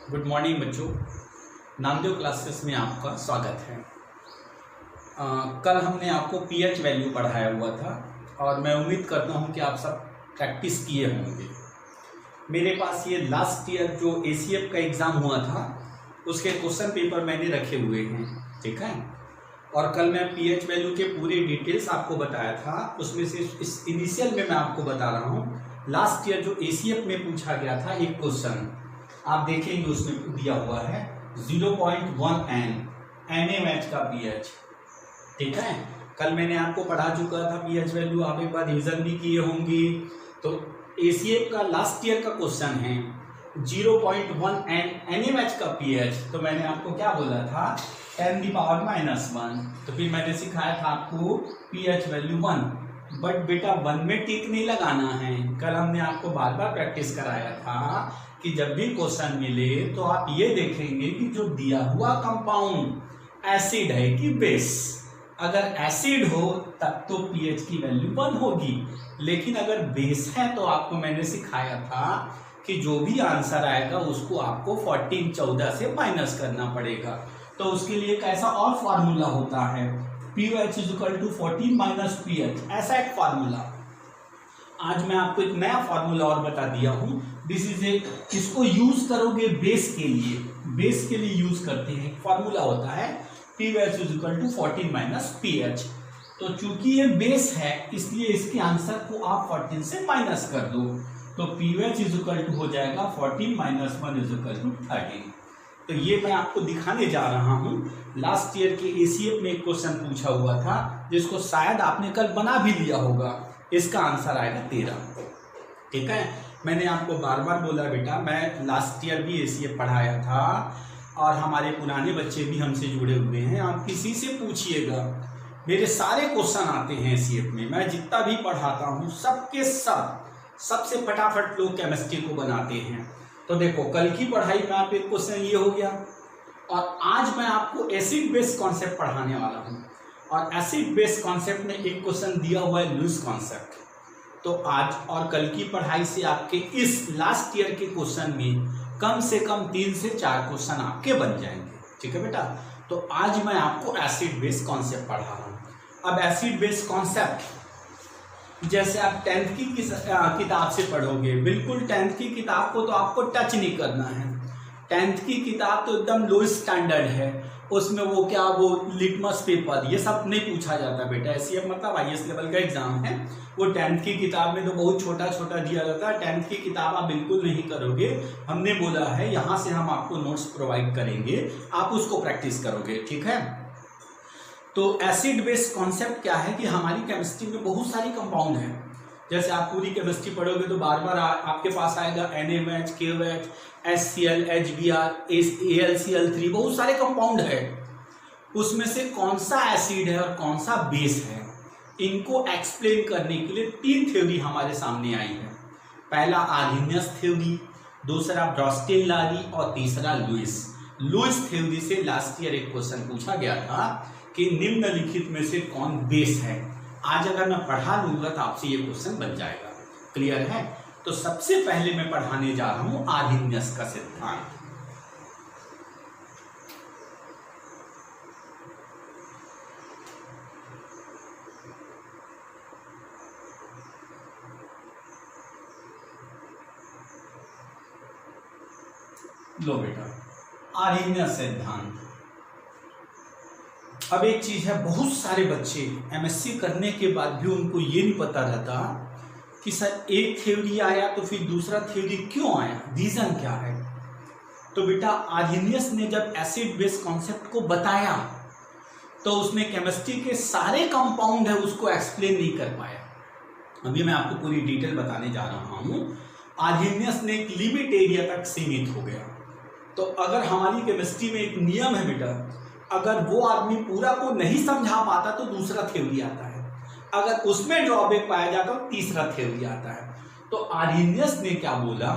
Good morning बच्चों, Namdev classes में आपका स्वागत है। कल हमने आपको पीएच वैल्यू पढ़ाया हुआ था और मैं उम्मीद करता हूं कि आप सब प्रैक्टिस किए होंगे। मेरे पास ये लास्ट ईयर जो एसीएफ का एग्ज़ाम हुआ था उसके क्वेश्चन पेपर मैंने रखे हुए हैं, ठीक है। और कल मैं पीएच वैल्यू के पूरे डिटेल्स आपको बताया था, उसमें से इस इनिशियल में मैं आपको बता रहा हूँ। लास्ट ईयर जो एसीएफ में पूछा गया था एक क्वेश्चन आप देखेंगे, उसमें दिया हुआ है 0.1 NaMH का पीएच, ठीक है। कल मैंने आपको पढ़ा चुका था पीएच वैल्यू, आप एक बार रिविजन भी किए होंगे। तो एसीएफ का लास्ट ईयर का क्वेश्चन है 0.1 NaMH का पीएच। तो मैंने आपको क्या बोला था 10⁻⁻1। तो फिर मैंने सिखाया था आपको पीएच वैल्यू 1, बट बेटा 1 में टिक नहीं लगाना है। कल हमने आपको बार बार प्रैक्टिस कराया था कि जब भी क्वेश्चन मिले तो आप ये देखेंगे कि जो दिया हुआ कंपाउंड एसिड है कि बेस। अगर एसिड हो तब तो पीएच की वैल्यू 1 होगी, लेकिन अगर बेस है तो आपको मैंने सिखाया था कि जो भी आंसर आएगा उसको आपको 14 से माइनस करना पड़ेगा। तो उसके लिए एक ऐसा और फार्मूला होता है pH = 14 - pH, ऐसा एक फार्मूला। आज मैं आपको एक नया फार्मूला और बता दिया हूं। दिस इज इसको यूज करोगे बेस के लिए, बेस के लिए यूज करते हैं। फार्मूला होता है pH = 14 - pH। तो चूंकि ये बेस है इसलिए इसके आंसर को आप 14 से माइनस कर दो, तो pH = हो जाएगा 14 - 1 = 13। तो ये मैं आपको दिखाने जा रहा हूं। लास्ट ईयर के एसीएफ में एक क्वेश्चन पूछा हुआ था जिसको शायद आपने कल बना भी लिया होगा। इसका आंसर आएगा 13, ठीक है। मैंने आपको बार बार बोला बेटा, मैं लास्ट ईयर भी एसीएफ पढ़ाया था और हमारे पुराने बच्चे भी हमसे जुड़े हुए हैं। आप किसी से पूछिएगा, मेरे सारे क्वेश्चन आते हैं एसीएफ में। मैं जितना भी पढ़ाता हूँ सबके सबसे फटाफट लोग केमिस्ट्री को बनाते हैं। तो देखो, कल की पढ़ाई में आप एक क्वेश्चन ये हो गया और आज मैं आपको एसिड बेस कॉन्सेप्ट पढ़ाने वाला हूँ। और एसिड बेस कॉन्सेप्ट में एक क्वेश्चन दिया हुआ है लुईस कॉन्सेप्ट। तो आज और कल की पढ़ाई से आपके इस लास्ट ईयर के क्वेश्चन में कम से कम 3 से 4 क्वेश्चन आपके बन जाएंगे, ठीक है बेटा। तो आज मैं आपको एसिड बेस कॉन्सेप्ट पढ़ा रहा हूँ। अब एसिड बेस कॉन्सेप्ट जैसे आप 10th की किताब से पढ़ोगे, बिल्कुल 10th की किताब को तो आपको टच नहीं करना है। 10th की किताब तो एकदम लो स्टैंडर्ड है, उसमें वो लिटमस पेपर ये सब नहीं पूछा जाता बेटा। एसीएफ मतलब हाईएस्ट लेवल का एग्जाम है। वो 10th की किताब में तो बहुत छोटा छोटा दिया जाता है। 10th की किताब आप बिल्कुल नहीं करोगे। हमने बोला है यहाँ से हम आपको नोट्स प्रोवाइड करेंगे, आप उसको प्रैक्टिस करोगे, ठीक है। तो एसिड बेस कॉन्सेप्ट क्या है कि हमारी केमिस्ट्री में बहुत सारी कंपाउंड हैं। जैसे आप पूरी केमिस्ट्री पढ़ोगे तो बार बार आपके पास आएगा NaMH, KOH, HCl, HBr, AlCl3, बहुत सारे कंपाउंड है। उसमें से कौन सा एसिड है और कौन सा बेस है, इनको एक्सप्लेन करने के लिए 3 थ्योरी हमारे सामने आई है। पहला आर्हेनियस थ्योरी, दूसरा ब्रोस्टेन-लारी और तीसरा लुईस थ्योरी से लास्ट ईयर एक क्वेश्चन पूछा गया था कि निम्नलिखित में से कौन बेस है। आज अगर मैं पढ़ा लूंगा तो आपसे ये क्वेश्चन बन जाएगा, क्लियर है। तो सबसे पहले मैं पढ़ाने जा रहा हूं आर्हेनियस का सिद्धांत। लो बेटा, आर्हेनियस सिद्धांत। अब एक चीज है, बहुत सारे बच्चे एमएससी करने के बाद भी उनको ये नहीं पता रहता कि सर एक थ्योरी आया तो फिर दूसरा थ्योरी क्यों आया, रीजन क्या है। तो बेटा आर्हेनियस ने जब एसिड बेस कॉन्सेप्ट को बताया तो उसने केमिस्ट्री के सारे कंपाउंड है उसको एक्सप्लेन नहीं कर पाया। अभी मैं आपको पूरी डिटेल बताने जा रहा हूं। आर्हेनियस ने एक लिमिट एरिया तक सीमित हो गया। तो अगर हमारी केमिस्ट्री में एक नियम है बेटा, अगर वो आदमी पूरा को नहीं समझा पाता तो दूसरा थ्योरी आता है, अगर उसमें ड्रॉबैक पाया जाता तो तीसरा थ्योरी आता है। तो आर्हेनियस ने क्या बोला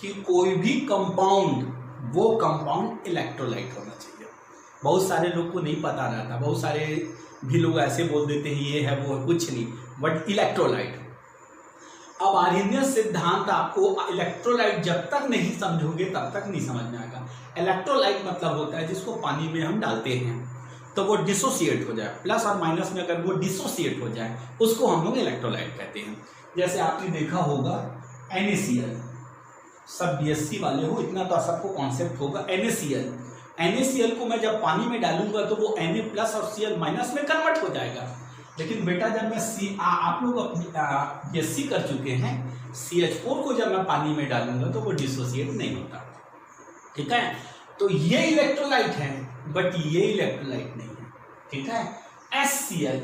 कि कोई भी कंपाउंड, वो कंपाउंड इलेक्ट्रोलाइट होना चाहिए। बहुत सारे लोग को नहीं पता रहता, बहुत सारे भी लोग ऐसे बोल देते हैं ये है वो है, कुछ नहीं, बट इलेक्ट्रोलाइट। अब आर्हेनियस सिद्धांत आपको इलेक्ट्रोलाइट जब तक नहीं समझोगे तब तक नहीं समझ में आएगा। इलेक्ट्रोलाइट मतलब होता है जिसको पानी में हम डालते हैं तो वो डिसोसिएट हो जाए, प्लस और माइनस में अगर वो डिसोसिएट हो जाए उसको हम लोग इलेक्ट्रोलाइट कहते हैं। जैसे आपने देखा होगा NaCl, सब BSc वाले हो इतना तो सबको कॉन्सेप्ट होगा। NaCl को मैं जब पानी में डालूंगा तो वो Na प्लस और Cl माइनस में कन्वर्ट हो जाएगा। लेकिन बेटा जब मैं आप लोग अपनी BSc कर चुके हैं, CH4 को जब मैं पानी में डालूंगा तो वो डिसोसिएट नहीं होता, ठीक है। तो ये इलेक्ट्रोलाइट है बट ये इलेक्ट्रोलाइट नहीं है, ठीक है। HCl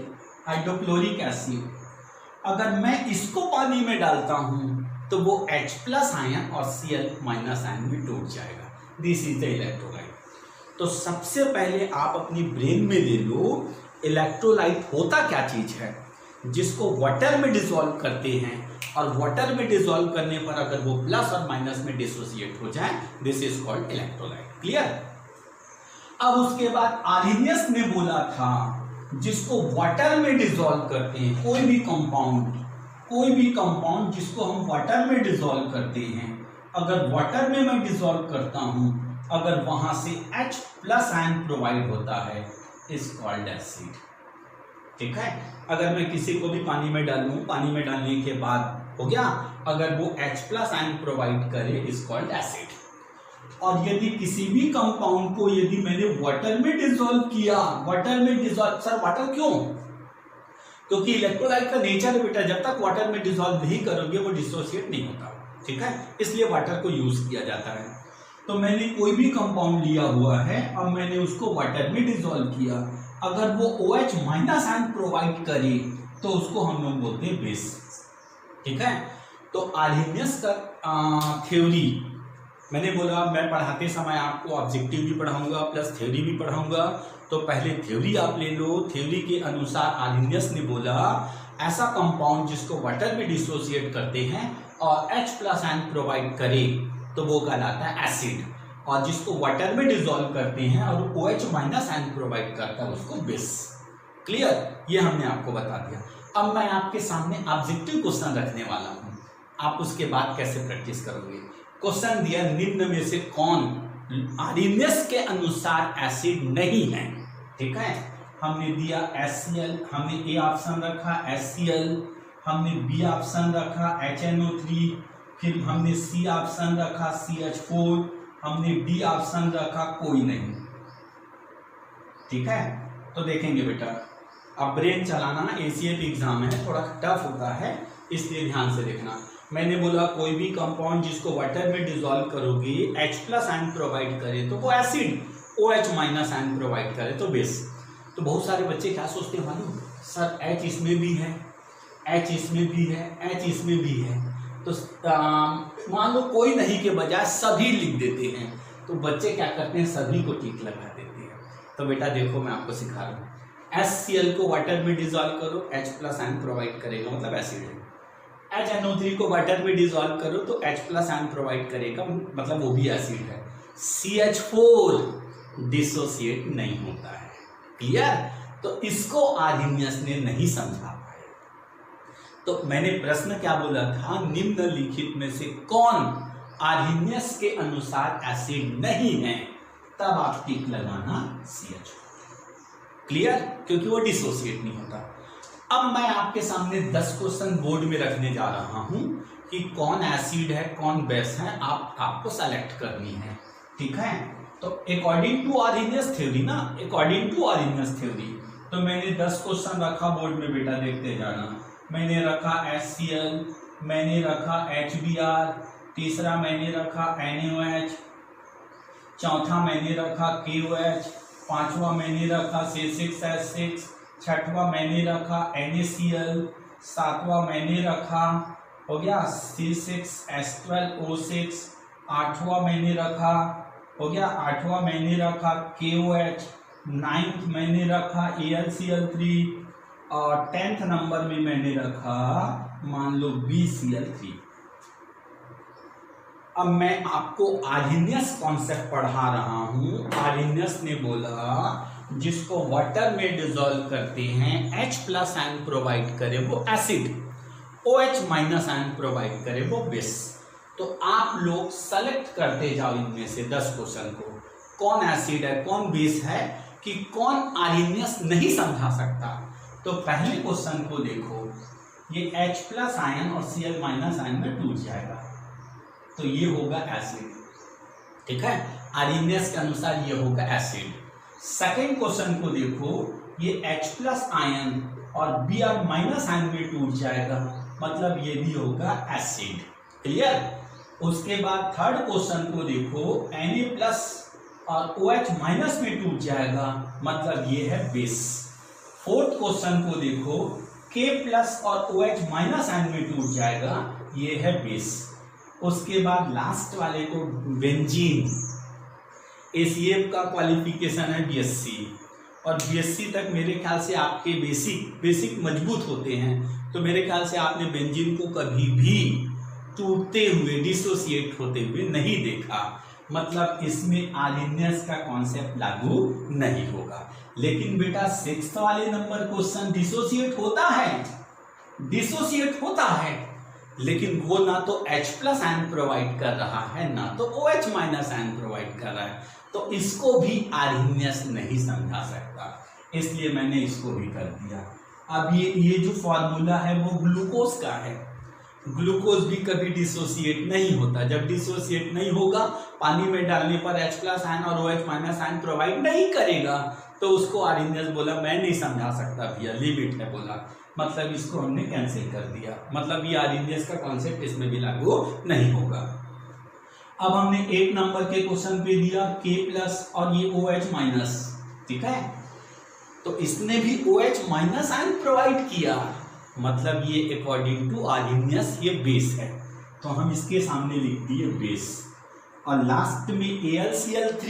हाइड्रोक्लोरिक एसिड, अगर मैं इसको पानी में डालता हूं तो वो H प्लस आयन और Cl माइनस आयन में टूट जाएगा। This is the electrolyte. तो सबसे पहले आप अपनी ब्रेन में ले लो इलेक्ट्रोलाइट होता क्या चीज है, जिसको वाटर में डिसॉल्व करते हैं और वाटर में डिसॉल्व करने पर अगर वो प्लस और माइनस में डिसोसिएट हो जाए, this is called electrolyte. Clear. अब उसके बाद आर्हेनियस ने बोला था जिसको वाटर में डिसॉल्व करते हैं, कोई भी कंपाउंड जिसको हम वाटर में डिसॉल्व करते हैं, अगर वाटर में मैं डिसॉल्व करता हूं, अगर वहां से H प्लस आयन प्रोवाइड होता है, इज कॉल्ड एसिड, ठीक है। अगर मैं किसी को भी पानी में डालूं, पानी में डालने के बाद हो गया, अगर वो H प्लस आयन प्रोवाइड करे, इज कॉल्ड एसिड। और यदि किसी भी कंपाउंड को यदि मैंने वाटर में डिसॉल्व किया, वाटर में डिसॉल्व, सर वाटर क्यों? क्योंकि इलेक्ट्रोलाइट का नेचर है बेटा, जब तक वाटर में डिसॉल्व नहीं करोगे वो डिसोसिएट नहीं होता, ठीक है। इसलिए वाटर को यूज किया जाता है। तो मैंने कोई भी कंपाउंड लिया हुआ है और मैंने उसको वाटर में डिसॉल्व किया, अगर वो OH माइनस आयन प्रोवाइड करे तो उसको हम लोग बोलते हैं बेस, ठीक है। तो आर्हेनियस का थ्योरी मैंने बोला, मैं पढ़ाते समय आपको ऑब्जेक्टिव भी पढ़ाऊंगा प्लस थ्योरी भी पढ़ाऊंगा। तो पहले थ्योरी आप ले लो। थ्योरी के अनुसार आर्हेनियस ने बोला ऐसा कंपाउंड जिसको वाटर में डिसोसिएट करते हैं और H प्लस आयन प्रोवाइड करे तो वो कहलाता है एसिड, और जिसको वाटर में डिसॉल्व करते हैं और OH माइनस आयन प्रोवाइड करता है उसको बेस। क्लियर, ये हमने आपको बता दिया। अब मैं आपके सामने ऑब्जेक्टिव क्वेश्चन रखने वाला हूं, आप उसके बाद कैसे प्रैक्टिस करोगे। क्वेश्चन दिया, निम्न में से कौन आर्हेनियस के अनुसार एसिड नहीं है, ठीक है। हमने दिया HCl, हमने ए ऑप्शन रखा HCl, हमने बी ऑप्शन रखा HNO3, फिर हमने सी ऑप्शन रखा CH4, हमने डी ऑप्शन रखा कोई नहीं, ठीक है। तो देखेंगे बेटा, अब ब्रेन चलाना ACF एग्जाम है, थोड़ा टफ होता है, इसलिए ध्यान से देखना। मैंने बोला कोई भी कंपाउंड जिसको वाटर में डिसॉल्व करोगे H प्लस आयन प्रोवाइड करे तो वो acid, OH minus ion provide करे तो बेस। तो बहुत सारे बच्चे क्या सोचते हैं मालूम, सर H इसमें भी है, H इसमें भी है, H इसमें भी है, तो मान लो कोई नहीं के बजाय सभी लिख देते हैं, तो बच्चे क्या करते हैं, सभी को टिक लगा देते हैं। तो बेटा देखो मैं आपको सिखा रहा हूँ, HCl को वाटर में डिसॉल्व करो, H प्लस आयन प्रोवाइड करेगा मतलब एसिड है। HNO3 को वाटर में डिसॉल्व करो तो H प्लस आयन प्रोवाइड करेगा मतलब वो भी एसिड है। CH4 डिसोसिएट नहीं होता है, क्लियर। तो इसको आर्हेनियस ने नहीं समझा पाए। तो मैंने प्रश्न क्या बोला था, निम्नलिखित में से कौन आर्हेनियस के अनुसार एसिड नहीं है, तब आप टिक लगाना CH4, क्लियर, क्योंकि वो डिसोसिएट नहीं होता। अब मैं आपके सामने 10 क्वेश्चन बोर्ड में रखने जा रहा हूं कि कौन एसिड है कौन बेस है, आपको सेलेक्ट करनी है, ठीक है। तो अकॉर्डिंग टू आर्हेनियस थ्योरी ना, अकॉर्डिंग टू आर्हेनियस थ्योरी, तो मैंने 10 क्वेश्चन रखा बोर्ड में बेटा, देखते जाना। मैंने रखा HCl, मैंने रखा HBr, तीसरा मैंने रखा NaOH, चौथा मैंने रखा KOH, पांचवा मैंने रखा C6H6, छठवा मैंने रखा NaCl, सातवां मैंने रखा हो गया C6H12O6, आठवां मैंने रखा हो गया, आठवां मैंने रखा KOH, नाइन्थ मैंने रखा AlCl3 और 10th नंबर में मैंने रखा मान लो BCl3। अब मैं आपको आर्हेनियस कॉन्सेप्ट पढ़ा रहा हूं। आर्हेनियस ने बोला जिसको वाटर में डिसॉल्व करते हैं H प्लस आयन प्रोवाइड करे वो acid, OH minus ion provide करे वो बेस। तो आप लोग सेलेक्ट करते जाओ इनमें से 10 क्वेश्चन को, कौन एसिड है कौन बेस है, कि कौन आर्हेनियस नहीं समझा सकता। तो पहले क्वेश्चन को देखो, ये H प्लस आयन और Cl माइनस आयन में टूट जाएगा, तो ये होगा एसिड, ठीक है, आर्हेनियस के अनुसार ये होगा एसिड। सेकेंड क्वेश्चन को देखो, ये H प्लस आयन और Br माइनस आयन में टूट जाएगा, मतलब ये भी होगा एसिड, क्लियर। उसके बाद थर्ड क्वेश्चन को देखो, Na प्लस और OH माइनस में टूट जाएगा, मतलब ये है बेस। फोर्थ क्वेश्चन को देखो, K प्लस और OH माइनस आयन में टूट जाएगा, ये है बेस। उसके बाद लास्ट वाले को बेंजीन, ACF का क्वालिफिकेशन है BSc, और BSc तक मेरे ख्याल से आपके बेसिक मजबूत होते हैं, तो मेरे ख्याल से आपने बेंजीन को कभी भी टूटते हुए डिसोसिएट होते हुए नहीं देखा, मतलब इसमें आर्हेनियस का कॉन्सेप्ट लागू नहीं होगा। लेकिन बेटा 6th वाले नंबर क्वेश्चन डिसोसिएट होता है, लेकिन वो ना तो H प्लस आयन प्रोवाइड कर रहा है ना तो OH माइनस आयन प्रोवाइड कर रहा है, तो इसको भी आर्हेनियस नहीं समझा सकता, इसलिए मैंने इसको भी कर दिया। अब ये जो फॉर्मूला है वो ग्लूकोज का है, ग्लूकोज भी कभी डिसोसिएट नहीं होता, जब डिसोसिएट नहीं होगा पानी में डालने पर H प्लस आयन और OH माइनस आयन प्रोवाइड नहीं करेगा, तो उसको आर्हेनियस बोला मैं नहीं समझा सकता भैया, लिमिट है बोला, मतलब इसको हमने कैंसिल कर दिया, मतलब ये आर्हेनियस का कॉन्सेप्ट इसमें भी लागू नहीं होगा। अब हमने 8 नंबर के क्वेश्चन पे दिया K प्लस और ये OH माइनस, ठीक है, तो इसने भी OH माइनस आयन प्रोवाइड किया, मतलब ये अकॉर्डिंग टू आर्हेनियस ये बेस है, तो हम इसके सामने लिख दिए बेस। और लास्ट में AlCl3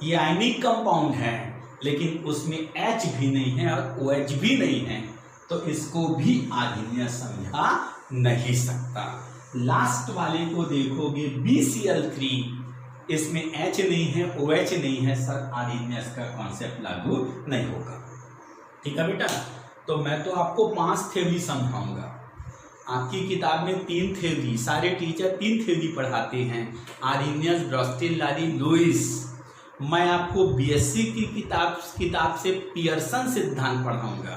ये आयनिक कंपाउंड है, लेकिन उसमें H भी नहीं है और OH भी नहीं है, तो इसको भी आर्हेनियस समझा नहीं सकता। लास्ट वाले को देखोगे BCl3, इसमें H नहीं है OH नहीं है, सर आर्हेनियस का कॉन्सेप्ट लागू नहीं होगा, ठीक है बेटा। तो मैं तो आपको 5 थ्योरी समझाऊंगा, आपकी किताब में 3 थ्योरी, सारे टीचर 3 थ्योरी पढ़ाते हैं, आर्हेनियस, ब्रॉस्टिल, लारी, लुईस। मैं आपको BSc की किताब से पियर्सन सिद्धांत पढ़ाऊंगा,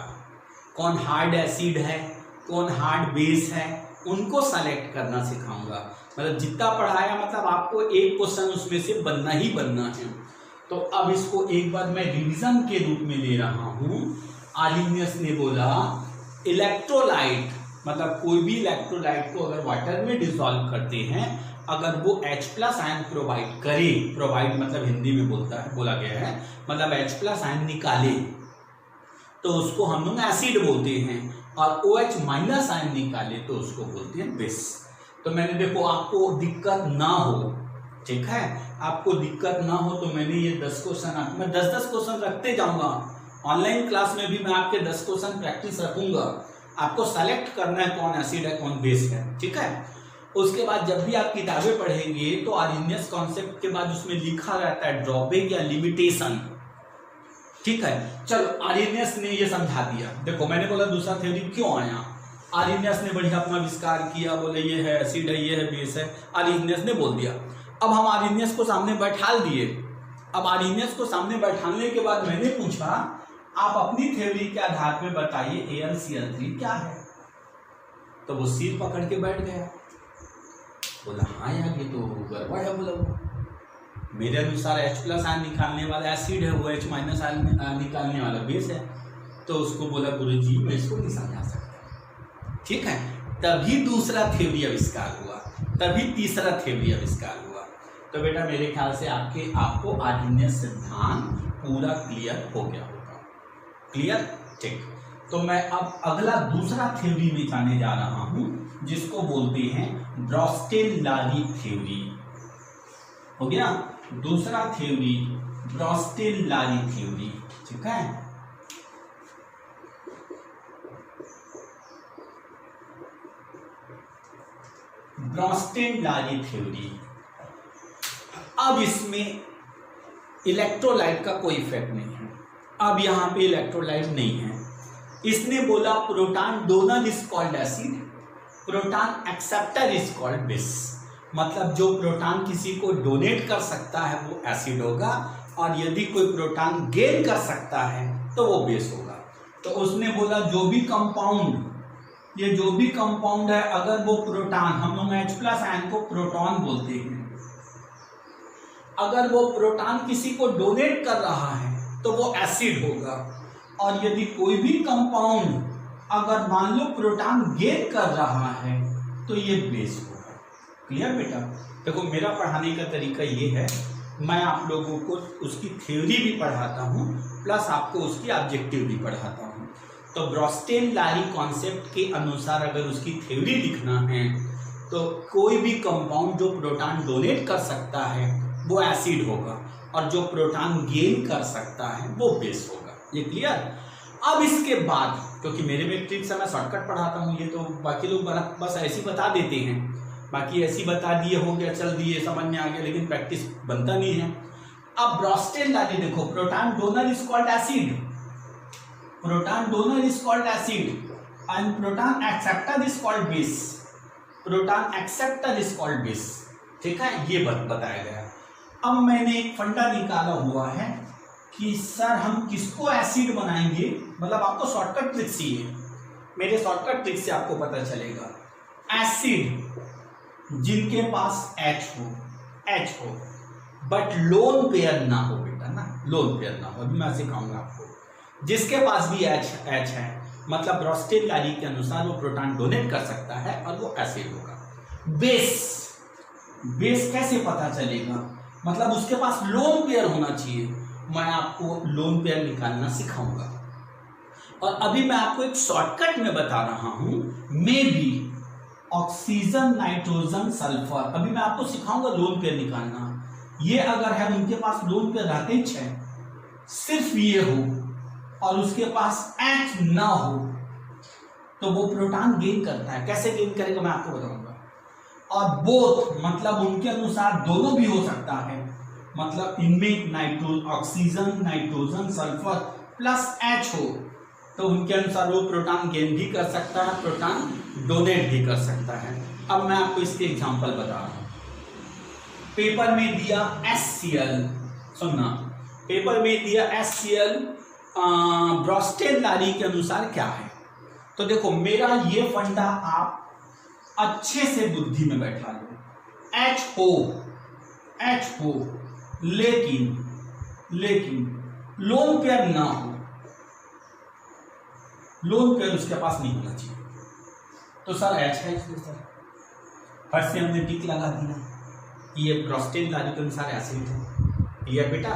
कौन हार्ड एसिड है कौन हार्ड बेस है उनको सेलेक्ट करना सिखाऊंगा, मतलब जितना पढ़ाया मतलब आपको एक क्वेश्चन उसमें से बनना ही बनना है। तो अब इसको एक बार मैं रिवीजन के रूप में ले रहा हूँ। आर्हेनियस ने बोला इलेक्ट्रोलाइट, मतलब कोई भी इलेक्ट्रोलाइट को अगर वाटर में डिसॉल्व करते हैं, अगर वो H प्लस आयन प्रोवाइड करे, प्रोवाइड मतलब हिंदी में बोला गया है, मतलब H प्लस आयन निकाले, तो उसको हम लोग एसिड बोलते हैं, और OH माइनस आयन निकाले तो उसको बोलते हैं बेस। तो मैंने देखो आपको दिक्कत ना हो, ठीक है, आपको दिक्कत ना हो तो मैंने ये 10 क्वेश्चन, मैं 10-10 क्वेश्चन रखते जाऊंगा, ऑनलाइन क्लास में भी मैं आपके 10 क्वेश्चन प्रैक्टिस रखूंगा, आपको सेलेक्ट करना है कौन एसिड है कौन बेस है, ठीक है। उसके बाद जब भी आप किताबें पढ़ेंगे तो आर्हेनियस कॉन्सेप्ट के बाद उसमें लिखा रहता है ड्रॉबैक या लिमिटेशन, ठीक है। चलो आर्हेनियस ने ये समझा दिया, देखो मैंने बोला दूसरा थ्योरी क्यों आया, आर्हेनियस ने बढ़िया अपना आविष्कार किया, बोले ये है एसिड है ये है बेस है, आर्हेनियस ने बोल दिया। अब हम आर्हेनियस को सामने बैठा दिए, अब आर्हेनियस को सामने बैठाने के बाद मैंने पूछा आप अपनी थ्योरी के आधार पर बताइए AlCl3 क्या है, तो वो सिर पकड़ के बैठ गया, बोला हाँ यार ये तो गड़बड़ है, बोला मेरे अनुसार H प्लस आयन निकालने वाला एसिड है, वो H माइनस आयन निकालने वाला बेस है, तो उसको बोला गुरुजी मैं इसको नहीं समझा सकता, ठीक है। तभी दूसरा थ्योरी आविष्कार हुआ, तभी तीसरा थ्योरी आविष्कार हुआ। तो बेटा मेरे ख्याल से आपको आर्हेनियस सिद्धांत पूरा क्लियर हो गया होगा, क्लियर, ठीक। तो मैं अब अगला दूसरा थ्योरी में जाने जा रहा हूं, जिसको बोलते हैं ब्रॉस्टेल-लारी थ्योरी, हो गया दूसरा थ्योरी ब्रॉस्टेल-लारी थ्योरी, ठीक है। ब्रॉस्टेल-लारी थ्योरी, अब इसमें इलेक्ट्रोलाइट का कोई इफेक्ट नहीं है, अब यहाँ पे इलेक्ट्रोलाइट नहीं है, इसने बोला proton donor is called acid, proton acceptor is called base. मतलब जो प्रोटॉन किसी को डोनेट कर सकता है वो एसिड होगा, और यदि कोई प्रोटॉन गेन कर सकता है तो वो बेस होगा। तो उसने बोला जो भी कंपाउंड, ये जो भी कंपाउंड है, अगर वो प्रोटॉन, हम लोग H+ आयन को प्रोटॉन बोलते हैं, अगर वो प्रोटॉन किसी को डोनेट कर रहा है तो वो एसिड होगा। और यदि कोई भी कंपाउंड अगर मान लो प्रोटॉन गेन कर रहा है तो ये बेस होगा। क्लियर बेटा? देखो मेरा पढ़ाने का तरीका ये है, मैं आप लोगों को उसकी थ्योरी भी पढ़ाता हूँ प्लस आपको उसकी ऑब्जेक्टिव भी पढ़ाता हूँ। तो ब्रोस्टेन-लारी कॉन्सेप्ट के अनुसार अगर उसकी थ्योरी लिखना है तो कोई भी कंपाउंड जो प्रोटॉन डोनेट कर सकता है वो एसिड होगा, और जो प्रोटॉन गेन कर सकता है वो बेस होगा। ये क्लियर? अब इसके बाद, क्योंकि मेरे में ट्रिक से मैं शॉर्टकट पढ़ाता हूँ, ये तो बाकी लोग बस ऐसे ही बता देते हैं, बाकी ऐसे ही बता दिए हो गया, चल दिए, समझ में आ गया, लेकिन प्रैक्टिस बनता नहीं है। अब ब्रोस्टेन-लारी देखो, proton donor is called acid, proton donor is called acid and proton acceptor is called base, proton acceptor is called base. ठीक है, ये बताया गया। अब मैंने एक फंडा निकाला हुआ है कि सर हम किसको एसिड बनाएंगे, मतलब आपको शॉर्टकट ट्रिक चाहिए, मेरे शॉर्टकट ट्रिक से आपको पता चलेगा। एसिड जिनके पास H हो बट लोन पेयर ना हो बेटा, ना लोन पेयर ना हो, अभी मैं सिखाऊंगा आपको। जिसके पास भी H है, मतलब ब्रोस्टेन-लारी के अनुसार वो प्रोटॉन डोनेट कर सकता है और वो एसिड होगा। बेस कैसे पता चलेगा, मतलब उसके पास लोन पेयर होना चाहिए। मैं आपको लोन पेयर निकालना सिखाऊंगा, और अभी मैं आपको एक शॉर्टकट में बता रहा हूं, may be oxygen, nitrogen, sulphur. अभी मैं आपको सिखाऊंगा लोन पेयर निकालना। ये अगर है उनके पास लोन पेयर रहते ही 6, सिर्फ ये हो और उसके पास H ना हो तो वो प्रोटॉन गेन करता है। कैसे गेन करेगा मैं आपको बताऊंगा। और बोथ, मतलब उनके अनुसार दोनों भी हो सकता है, मतलब इनमें oxygen, nitrogen, sulphur plus H हो तो उनके अनुसार वो प्रोटॉन गेन भी कर सकता है, प्रोटॉन डोनेट भी कर सकता है। अब मैं आपको इसके एग्जांपल बता रहा हूं। पेपर में दिया HCl, सुनना, पेपर में दिया HCl ब्रोस्टेन-लारी के अनुसार क्या है। तो देखो मेरा ये फंडा आप अच्छे से बुद्धि में बैठा लो। H हो लेकिन लोन पेयर ना हो, लोन पेयर उसके पास नहीं होना चाहिए। तो सर H है इसमें, सर फर्स्ट से हमने टिक लगा दिया, ये ब्रोस्टेन-लारी के अनुसार एसिड है। क्लियर बेटा?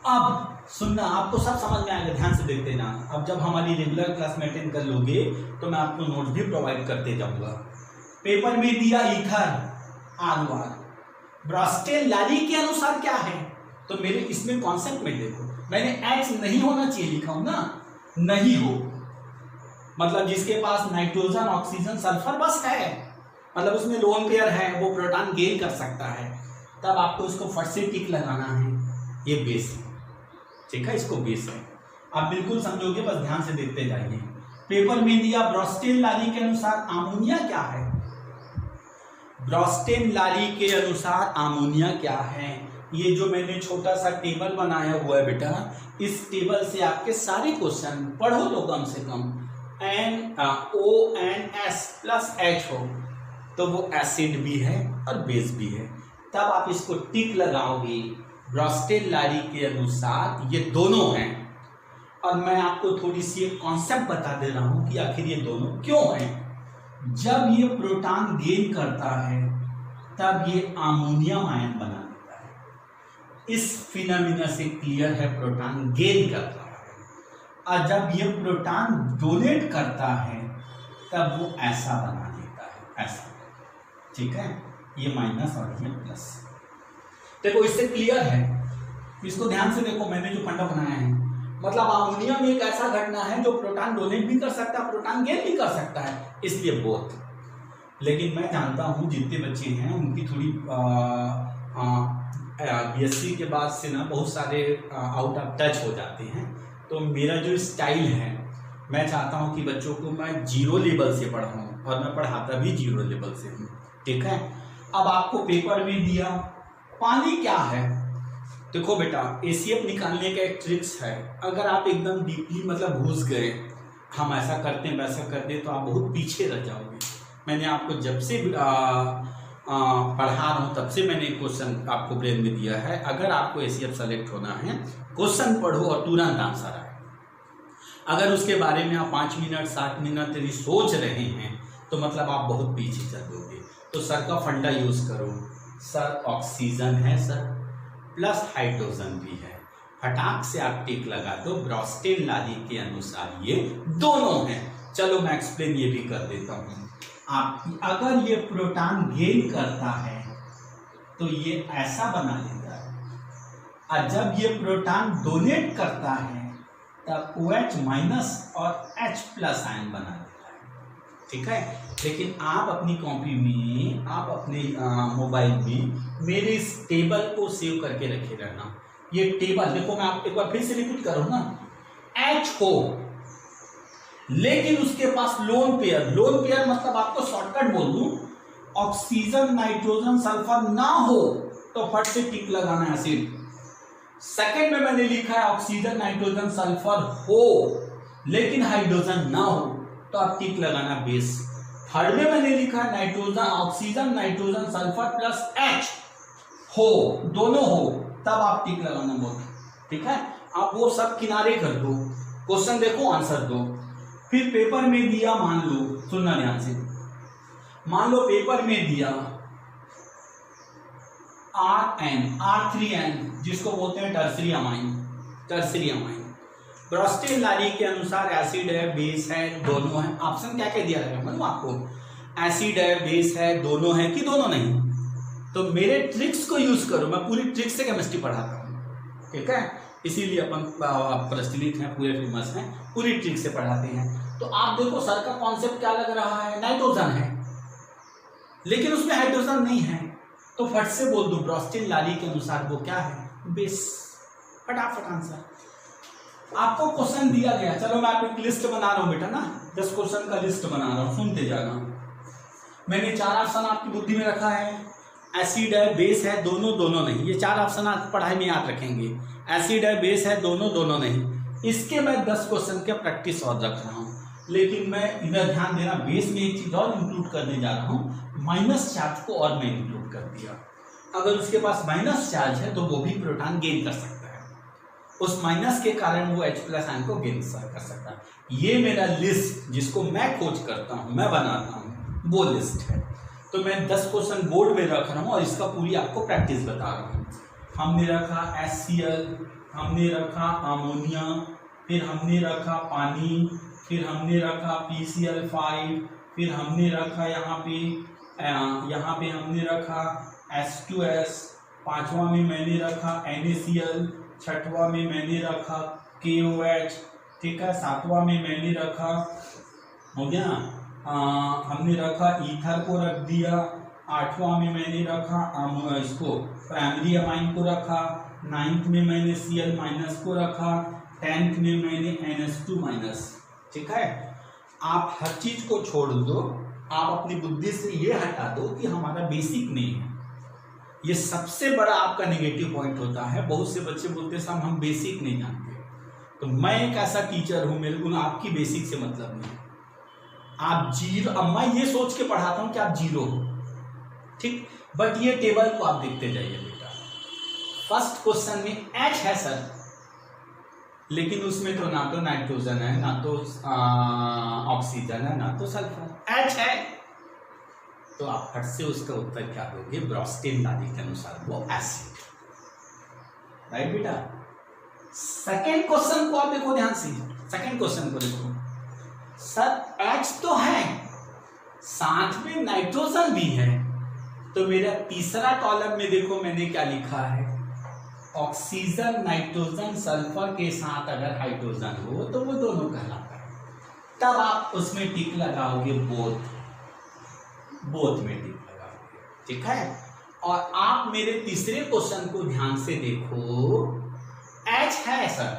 अब सुनना, आपको सब समझ में आएगा, ध्यान से देखते ना। अब जब हमारी रेगुलर क्लास में अटेंड कर लोगे तो मैं आपको नोट्स भी प्रोवाइड करते जाऊंगा। पेपर में दिया ईथर R, ब्रोस्टेन-लारी के अनुसार क्या है, तो मेरे इसमें कॉन्सेप्ट में देखो, मैंने H नहीं होना चाहिए लिखा हूं ना, नहीं हो, मतलब जिसके पास नाइट्रोजन, ऑक्सीजन, सल्फर बस है, मतलब उसमें लोन पेयर है, वो प्रोटॉन गेन कर सकता है, तब आपको इसको फट से टिक लगाना है, ये बेस है। ठीक है, इसको बेस है। आप बिल्कुल समझोगे, बस ध्यान से देखते जाइए। पेपर में दिया ब्रोस्टेन-लारी के अनुसार अमोनिया क्या है, ब्रोस्टेन-लारी के अनुसार अमोनिया क्या है। ये जो मैंने छोटा सा टेबल बनाया हुआ है बेटा, इस टेबल से आपके सारे क्वेश्चन पढ़ो तो कम से कम NONS प्लस H हो तो वो एसिड भी है और बेस भी है, तब आप इसको टिक लगाओगे। ब्रोस्टेन-लारी के अनुसार ये दोनों हैं, और मैं आपको थोड़ी सी एक कॉन्सेप्ट बता दे रहा हूं कि आखिर ये दोनों क्यों हैं। जब ये प्रोटॉन गेन करता है तब ये अमोनियम आयन बना देता है। इस फिनोमिना से क्लियर है प्रोटॉन गेन कर रहा है, और जब ये प्रोटॉन डोनेट करता है तब वो ऐसा बना देता है, ऐसा। ठीक है, ये माइनस और ये प्लस। देखो इससे क्लियर है, इसको ध्यान से देखो, मैंने जो फंडा बनाया है, मतलब अमोनियम एक ऐसा घटना है जो प्रोटॉन डोनेट भी कर सकता है, प्रोटॉन गेन भी कर सकता है, इसलिए बोथ। लेकिन मैं जानता हूँ जितने बच्चे हैं उनकी थोड़ी BSc के बाद से ना बहुत सारे आउट ऑफ टच हो जाते हैं, तो मेरा जो स्टाइल है मैं चाहता हूं कि बच्चों को मैं जीरो लेवल से पढ़ाऊं और मैं पढ़ाता भी जीरो लेवल से हूं। ठीक है, अब आपको पेपर में दिया पानी क्या है। देखो बेटा, एसीएफ निकालने का एक ट्रिक्स है। अगर आप एकदम डीपली मतलब घुस गए, हम ऐसा करते हैं वैसा करते हैं, तो आप बहुत पीछे रह जाओगे। मैंने आपको जब से पढ़ा रहा हूँ तब से मैंने क्वेश्चन आपको ब्रेन में दिया है। अगर आपको एसीएफ सेलेक्ट होना है, क्वेश्चन पढ़ो और तुरंत आंसर आए। अगर उसके बारे में आप 5 मिनट 7 मिनट यदि सोच रहे हैं तो मतलब आप बहुत पीछे चल दोगे। तो सर का फंडा यूज करो। सर ऑक्सीजन है सर, प्लस हाइड्रोजन भी है, फटाक से आप टिक लगा दो। ब्रॉस्टेन लारी के अनुसार ये दोनों हैं। चलो मैं एक्सप्लेन ये भी कर देता हूँ। आप अगर ये प्रोटॉन गेन करता है तो ये ऐसा बना लेता है, और जब ये प्रोटॉन डोनेट करता है तब OH माइनस और H प्लस आयन बना देता है। ठीक है, लेकिन आप अपनी कॉपी में, आप अपने मोबाइल में मेरे इस टेबल को सेव करके रखे रहना। ये टेबल देखो, मैं आप एक बार फिर से रिपीट करूँ ना, H हो लेकिन उसके पास लोन पेयर। लोन पेयर मतलब आपको शॉर्टकट बोल दूं, ऑक्सीजन नाइट्रोजन सल्फर ना हो तो फट से टिक लगाना है एसिड। सेकंड में मैंने लिखा है ऑक्सीजन नाइट्रोजन सल्फर हो लेकिन हाइड्रोजन ना हो तो आप टिक लगाना बेस। थर्ड में मैंने लिखा है nitrogen oxygen nitrogen sulphur plus H हो, दोनों हो, तब आप टिक लगाना बोल। ठीक है, आप वो सब किनारे कर दो, क्वेश्चन देखो, आंसर दो। फिर पेपर में दिया, मान लो, सुनना ध्यान से, मान लो पेपर में दिया R3N जिसको बोलते हैं टर्सरी अमाइन। टर्सरी अमाइन ब्रॉस्टेन लारी के अनुसार एसिड है बेस है दोनों है। ऑप्शन क्या क्या दिया रहेगा मतलब आपको, एसिड है बेस है दोनों है कि दोनों नहीं। तो मेरे ट्रिक्स को यूज करो, मैं पूरी ट्रिक्स से केमिस्ट्री पढ़ाता हूँ। ठीक है, इसीलिए अपन प्रचलित हैं, पूरे फेमस हैं, पूरी ट्रिक से पढ़ाते हैं। तो आप देखो सर का कॉन्सेप्ट क्या लग रहा है, नाइट्रोजन है लेकिन उसमें हाइड्रोजन नहीं है, तो फट से बोल दो ब्रॉस्टेन लारी के अनुसार वो क्या है, बेस। फटाफट आंसर। आपको क्वेश्चन दिया गया, चलो मैं आपको लिस्ट बना रहा हूं बेटा ना, 10 क्वेश्चन का लिस्ट बना रहा हूं, सुनते जाना। मैंने 4 ऑप्शन आपकी बुद्धि में रखा है, एसिड है बेस है दोनों दोनों नहीं। ये 4 ऑप्शन आप पढ़ाई में याद रखेंगे, एसिड है बेस है दोनों दोनों नहीं। इसके मैं 10 क्वेश्चन के प्रैक्टिस और रख रहा हूँ, लेकिन मैं इधर ध्यान देना, बेस में एक चीज और इंक्लूड करने जा रहा हूँ, माइनस चार्ज को और मैं इंक्लूड कर दिया। अगर उसके पास माइनस चार्ज है तो वो भी प्रोटॉन गेन कर सकता है, उस माइनस के कारण वो H प्लस आयन को गेन कर सकता है। ये मेरा लिस्ट जिसको मैं खोज करता हूँ, मैं बनाता हूँ, वो लिस्ट है। तो मैं 10 क्वेश्चन बोर्ड में रख रहा हूँ और इसका पूरी आपको प्रैक्टिस बता रहा हूँ। हमने रखा HCl, हमने रखा अमोनिया, फिर हमने रखा पानी, फिर हमने रखा PCl5, फिर हमने रखा यहाँ पे हमने रखा H2S, 5वां में मैंने रखा NaCl, 6वां में मैंने रखा KOH, ठीक है, 7वां में मैंने रखा, हो गया, हमने रखा ईथर को रख दिया, 8वां में मैंने रखा इसको प्राइमरी अमाइन को रखा, 9th में मैंने Cl माइनस को रखा, 10th में मैंने NH2 माइनस। ठीक है, आप हर चीज को छोड़ दो, आप अपनी बुद्धि से ये हटा दो कि हमारा बेसिक नहीं है। ये सबसे बड़ा आपका नेगेटिव पॉइंट होता है। बहुत से बच्चे बोलते हैं साहब हम बेसिक नहीं जानते। तो मैं एक ऐसा टीचर हूं, मेरे को आपकी बेसिक से मतलब नहीं। आप जीरो, अब मैं ये सोच के पढ़ाता हूं कि आप जीरो हो, ठीक, बट ये टेबल को आप देखते जाइए बेटा। फर्स्ट क्वेश्चन में H है सर, लेकिन उसमें तो ना तो नाइट्रोजन है, ना तो ऑक्सीजन है, ना तो सल्फर। H है तो आप फट से उसका उत्तर क्या दोगे, ब्रॉस्टेन लारी के अनुसार वो एसिड। राइट बेटा। सेकेंड क्वेश्चन को आप देखो ध्यान से, सेकेंड क्वेश्चन को देखो, सर H तो है साथ में नाइट्रोजन भी है, तो मेरा तीसरा कॉलम में देखो मैंने क्या लिखा है, ऑक्सीजन नाइट्रोजन सल्फर के साथ अगर हाइड्रोजन हो तो वो दोनों कहलाता है। तब आप उसमें टिक लगाओगे, बोथ में टिक लगाओगे। ठीक है, और आप मेरे तीसरे क्वेश्चन को ध्यान से देखो, H है सर,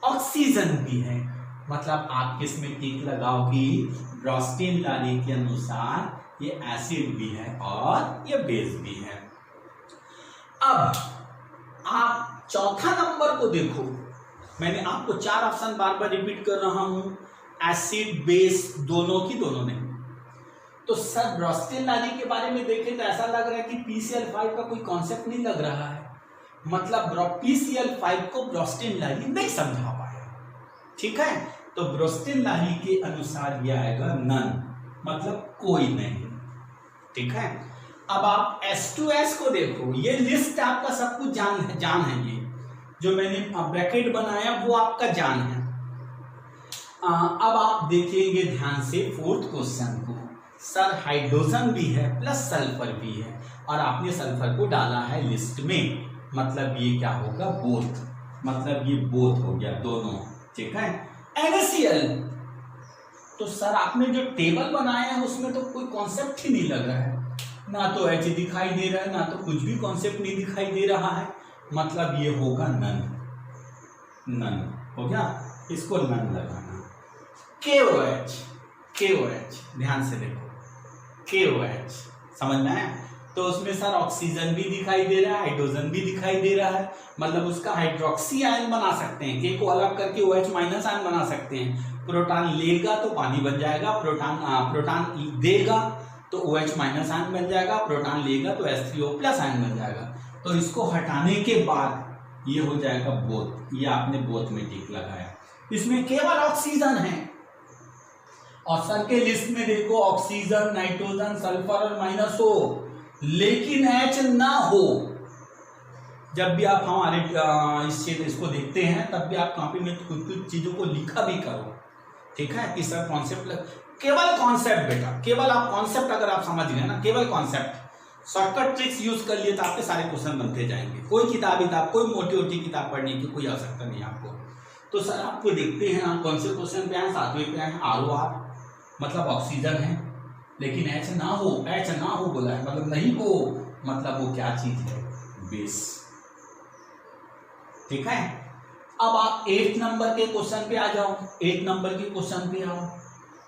ऑक्सीजन भी है, मतलब आप किस में टिक लगाओ कि ब्रोस्टेन लानी के अनुसार ये एसिड भी है और ये बेस भी है। अब आप चौथा नंबर को देखो, मैंने आपको 4 ऑप्शन बार बार रिपीट कर रहा हूं, एसिड बेस दोनों की दोनों नहीं। तो सर ब्रोस्टेन लानी के बारे में देखें तो ऐसा लग रहा है कि PCl5 का कोई कॉन्सेप्ट नहीं लग रहा है, मतलब PCl5 को ब्रोस्टेन लानी नहीं समझा पाया। ठीक है, तो ब्रोस्टेन लानी के अनुसार यह आएगा नन, मतलब कोई नहीं। ठीक है, अब आप H2S को देखो, ये लिस्ट आपका सब कुछ जान है, ये जो मैंने ब्रैकेट बनाया वो आपका जान है। अब आप देखेंगे ध्यान से 4th क्वेश्चन को, सर हाइड्रोजन भी है प्लस सल्फर भी है और आपने सल्फर को डाला है लिस्ट में, मतलब ये क्या होगा, बोथ, मतलब ये बोथ हो गया दोनों। ठीक है, NaCl, तो सर आपने जो टेबल बनाया है उसमें तो कोई कॉन्सेप्ट ही नहीं लग रहा है, ना तो H दिखाई दे रहा है, ना तो कुछ भी कॉन्सेप्ट नहीं दिखाई दे रहा है, मतलब ये होगा नन। नन हो गया, इसको नन लगाना। KOH, ध्यान से देखो, KOH समझ में आया? तो उसमें सर ऑक्सीजन भी दिखाई दे रहा है, हाइड्रोजन भी दिखाई दे रहा है, मतलब उसका हाइड्रोक्सी आयन बना सकते हैं, K को अलग करके OH माइनस आयन बना सकते हैं। प्रोटॉन लेगा तो पानी बन जाएगा, प्रोटॉन देगा तो OH माइनस आयन बन जाएगा, प्रोटॉन लेगा तो H3O प्लस आयन बन जाएगा। तो इसको हटाने के बाद ये हो जाएगा बोथ, ये आपने बोथ में टिक लगाया। इसमें केवल ऑक्सीजन है और सर के लिस्ट में देखो ऑक्सीजन, नाइट्रोजन, सल्फर और माइनस हो, लेकिन H ना हो। जब भी आप हमारे इसको देखते हैं तब भी आप कॉपी में कुछ चीजों को लिखा भी करो। ठीक है, कि सर कॉन्सेप्ट, केवल कॉन्सेप्ट बेटा, केवल आप कॉन्सेप्ट अगर आप समझ गए ना, केवल कॉन्सेप्ट, शॉर्टकट ट्रिक्स यूज कर लिए तो आपके सारे क्वेश्चन बनते जाएंगे। कोई किताब कोई मोटी किताब पढ़ने की कोई आवश्यकता नहीं आपको। तो सर आपको देखते हैं आप कौन से क्वेश्चन पे आए, 7वें पे आए, ROR मतलब ऑक्सीजन है, लेकिन H ना हो बोला है, मतलब नहीं हो, मतलब वो क्या चीज है, बेस। ठीक है, अब आप 8 नंबर के क्वेश्चन पे आ जाओ। 8 नंबर के क्वेश्चन पे आओ,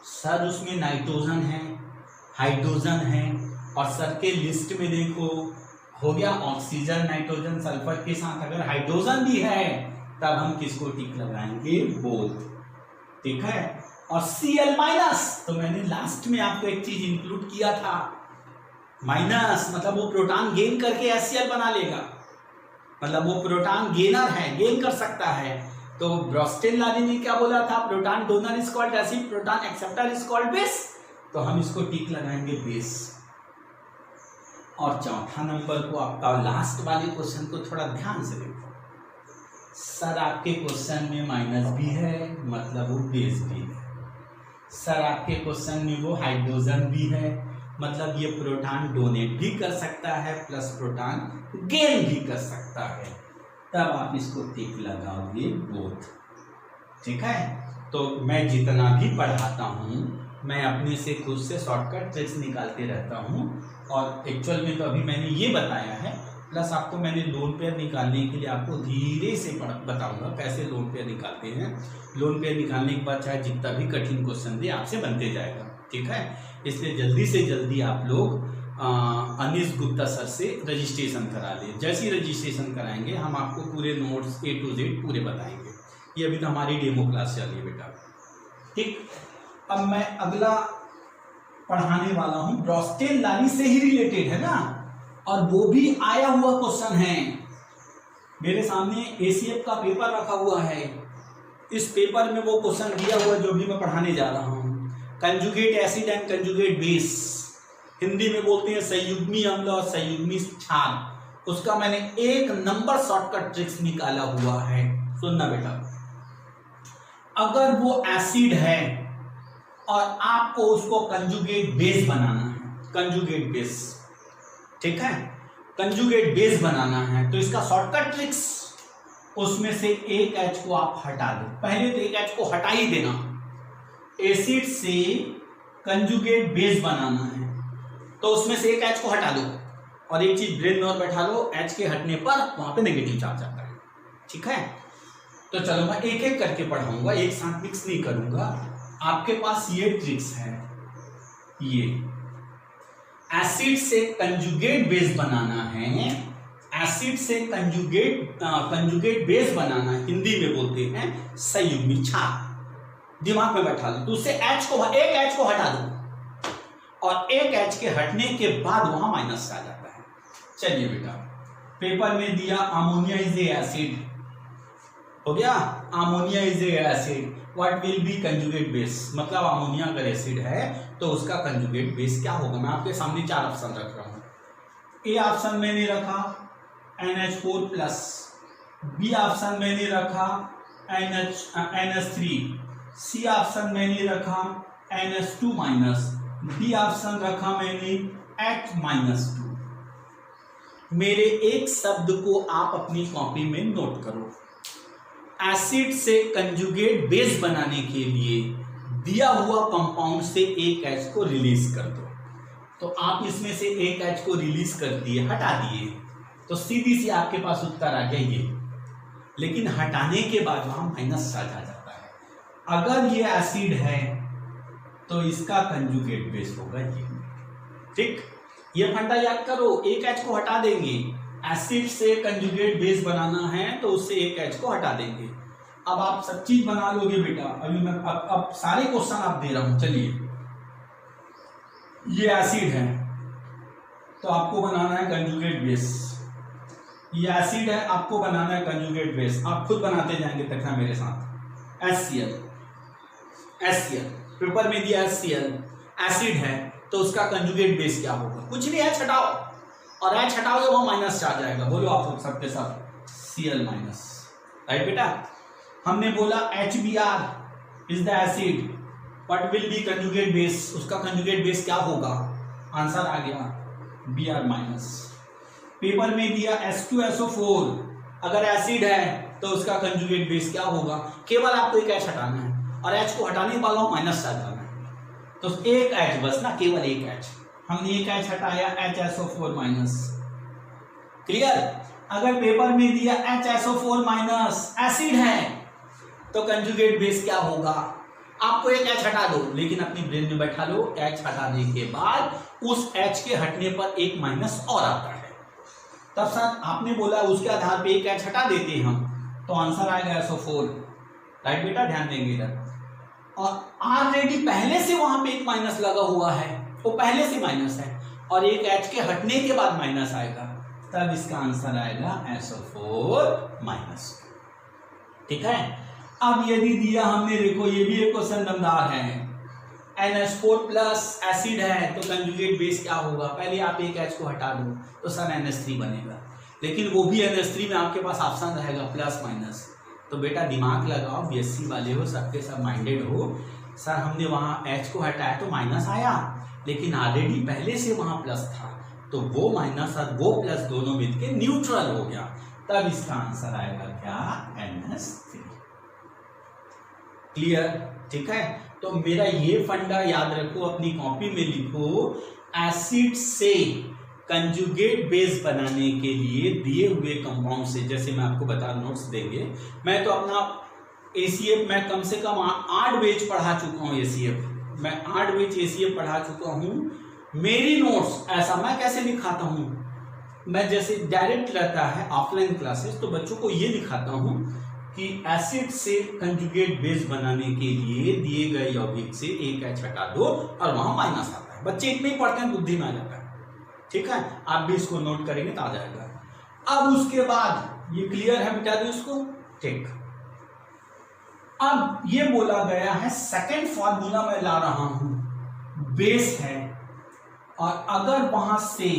सर उसमें नाइट्रोजन है, हाइड्रोजन है और सर के लिस्ट में देखो हो गया ऑक्सीजन, नाइट्रोजन, सल्फर के साथ अगर हाइड्रोजन भी है तब हम किसको टिक लगाएंगे, बोथ। ठीक है, और Cl माइनस, तो मैंने लास्ट में आपको एक चीज इंक्लूड किया था, माइनस मतलब वो प्रोटॉन गेन करके HCl बना लेगा, मतलब वो प्रोटॉन गेनर है, गेन कर सकता है। तो ब्रोस्टेन लानी ने क्या बोला था, proton donor is called acid, proton acceptor is called base, तो हम इसको टिक लगाएंगे बेस। और चौथा नंबर को आपका लास्ट वाले क्वेश्चन को थोड़ा ध्यान से देखो, सर आपके क्वेश्चन में माइनस भी है, मतलब वो बेस भी है। सर आपके क्वेश्चन में वो हाइड्रोजन भी है, मतलब ये प्रोटॉन डोनेट भी कर सकता है प्लस प्रोटॉन गेन भी कर सकता है, तब आप इसको टिक लगाओगे बोथ। ठीक है, तो मैं जितना भी पढ़ाता हूँ मैं अपने से खुद से शॉर्टकट ट्रिक्स निकालते रहता हूँ, और एक्चुअल में तो अभी मैंने ये बताया है, प्लस आपको मैंने लोन पेयर निकालने के लिए आपको धीरे से बताऊंगा कैसे लोन पेयर निकालते हैं। लोन पेयर निकालने के बाद चाहे जितना भी कठिन क्वेश्चन दे आपसे बनते जाएगा। ठीक है, इसलिए जल्दी से जल्दी आप लोग अनीश गुप्ता सर से रजिस्ट्रेशन करा लें। जैसे ही रजिस्ट्रेशन कराएंगे हम आपको पूरे नोट्स A to Z पूरे बताएंगे। ये अभी तो हमारी डेमो क्लास चल रही है बेटा। ठीक, अब मैं अगला पढ़ाने वाला हूँ, ब्रोस्टेन लानी से ही रिलेटेड है ना, और वो भी आया हुआ क्वेश्चन है। मेरे सामने ACF का पेपर रखा हुआ है, इस पेपर में वो क्वेश्चन दिया हुआ जो भी मैं पढ़ाने जा रहा हूँ। Conjugate acid and conjugate base, Hindi में बोलते हैं संयुग्मी अम्ल और संयुग्मी क्षार, उसका मैंने 1 नंबर शॉर्टकट ट्रिक्स निकाला हुआ है। सुनना बेटा, अगर वो एसिड है और आपको उसको कंजुगेट बेस बनाना है, कंजुगेट बेस, ठीक है, कंजुगेट बेस बनाना है, तो इसका शॉर्टकट ट्रिक्स, उसमें से एक H को आप हटा दो। पहले तो एक H को हटा ही देना, एसिड से कंजुगेट बेस बनाना है तो उसमें से एक H को हटा दो, और एक चीज ब्रेन में और बैठा लो, H के हटने पर वहां पे नेगेटिव चार्ज आता है। ठीक है, तो चलो मैं एक एक करके पढ़ाऊंगा, एक साथ मिक्स नहीं करूंगा। आपके पास ये ट्रिक्स है, ये एसिड से कंजुगेट बेस बनाना है, एसिड से कंजुगेट बेस बनाना है, हिंदी में बोलते हैं संयुग्मी क्षार। दिमाग में बैठा लो, तो उससे एक एच को हटा दो और एक एच के हटने के बाद वहां माइनस आ जाता है। चलिए बेटा, पेपर में दिया अमोनिया इज ए एसिड, हो गया ammonia is a acid, what will be conjugate base, मतलब अमोनिया अगर एसिड है तो उसका कंजुगेट बेस क्या होगा। मैं आपके सामने 4 ऑप्शन रख रहा हूं। ए ऑप्शन मैंने रखा NH4+, बी ऑप्शन मैंने रखा NH3, सी ऑप्शन मैंने रखा NH2-, डी ऑप्शन रखा मैंने H-2। मेरे एक शब्द को आप अपनी कॉपी में नोट करो। एसिड से कंजुगेट बेस बनाने के लिए दिया हुआ कंपाउंड से एक एच को रिलीज कर दो। तो आप इसमें से एक एच को रिलीज कर दिए, हटा दिए, तो सीधी सी आपके पास उत्तर आ गया ये। लेकिन हटाने के बाद वहां माइनस आ जाता है। अगर ये एसिड है तो इसका कंजुगेट बेस होगा ये। ठीक, ये फंडा याद करो, एक एच को हटा देंगे, एसिड से कंजुगेट बेस बनाना है तो उससे एक एच को हटा देंगे। अब आप सब चीज बना लोगे बेटा। अभी मैं अब सारे क्वेश्चन आप दे रहा हूं। चलिए, ये एसिड है तो आपको बनाना है कंजुगेट बेस, ये एसिड है आपको बनाना है कंजुगेट बेस। आप खुद बनाते जाएंगे, तक मेरे साथ। HCl, पेपर में दिया HCl, एसिड है तो उसका कंजुगेट बेस क्या होगा, कुछ नहीं, H हटाओ, और H हटाओगे वहां माइनस आ जाएगा। बोलो आप लोग सबके साथ, Cl-, राइट बेटा। हमने बोला HBr is the acid, what will be conjugate base, उसका कंजुगेट बेस क्या होगा, आंसर आ गया Br-। पेपर में दिया H2SO4, अगर एसिड है तो उसका कंजुगेट बेस क्या होगा, केवल आपको एक H हटाना है और H को हटाने वाला हो माइनस आ जाना है, तो एक H बस ना, केवल एक H। हमने एक H हटाया, HSO4-। क्लियर। अगर पेपर में दिया HSO4- एसिड है तो कंजुगेट बेस क्या होगा, आपको एक H हटा दो, लेकिन अपनी ब्रेन में बैठा लो, H हटाने के बाद उस H के हटने पर एक माइनस और आता है। तब साथ आपने बोला उसके आधार पे एक H हटा देते हैं हम, तो आंसर आएगा SO4, राइट बेटा, ध्यान देंगे इधर। और ऑलरेडी पहले से वहां पे एक माइनस लगा हुआ है, वो पहले से माइनस है, और एक H के हटने के बाद माइनस आएगा, तब इसका आंसर आएगा SO4-। ठीक है। अब यदि दिया हमने, देखो ये भी एक क्वेश्चन दमदार है, NH4+ एसिड है तो कंजुगेट बेस क्या होगा, पहले आप एक H को हटा दो तो सर NH3 बनेगा, लेकिन वो भी NH3 में आपके पास ऑप्शन रहेगा प्लस-। तो बेटा दिमाग लगाओ, BSc वाले हो, सबके सब माइंडेड हो, सर हमने वहां H को हटाया तो माइनस आया, लेकिन ऑलरेडी पहले से वहां प्लस था, तो वो माइनस और वो प्लस दोनों मिलकर न्यूट्रल हो गया, तब इसका आंसर आएगा क्या, NH3। क्लियर। ठीक है, तो मेरा ये फंडा याद रखो, अपनी कॉपी में लिखो, एसिड से कंजुगेट बेस बनाने के लिए दिए हुए कंपाउंड से, जैसे मैं आपको बता, नोट्स देंगे, मैं तो अपना ACF मैं कम से कम 8 पेज पढ़ा चुका हूँ, ACF मैं 8 पेज ACF पढ़ा चुका हूँ। मेरी नोट्स ऐसा मैं कैसे दिखाता हूँ, मैं जैसे डायरेक्ट रहता है ऑफलाइन क्लासेस, तो बच्चों को ये दिखाता हूँ कि एसिड से कंजुगेट बेस बनाने के लिए दिए गए यौगिक से एक H हटा दो और वहां माइनस आता है। बच्चे इतने ही पढ़ते हैं, बुद्धि में आ जाता है। ठीक है, आप भी इसको नोट करेंगे तो आ जाएगा। अब उसके बाद ये क्लियर है, मिटा दो इसको। ठीक, अब ये बोला गया है, सेकेंड फॉर्मूला मैं ला रहा हूं, बेस है और अगर वहां से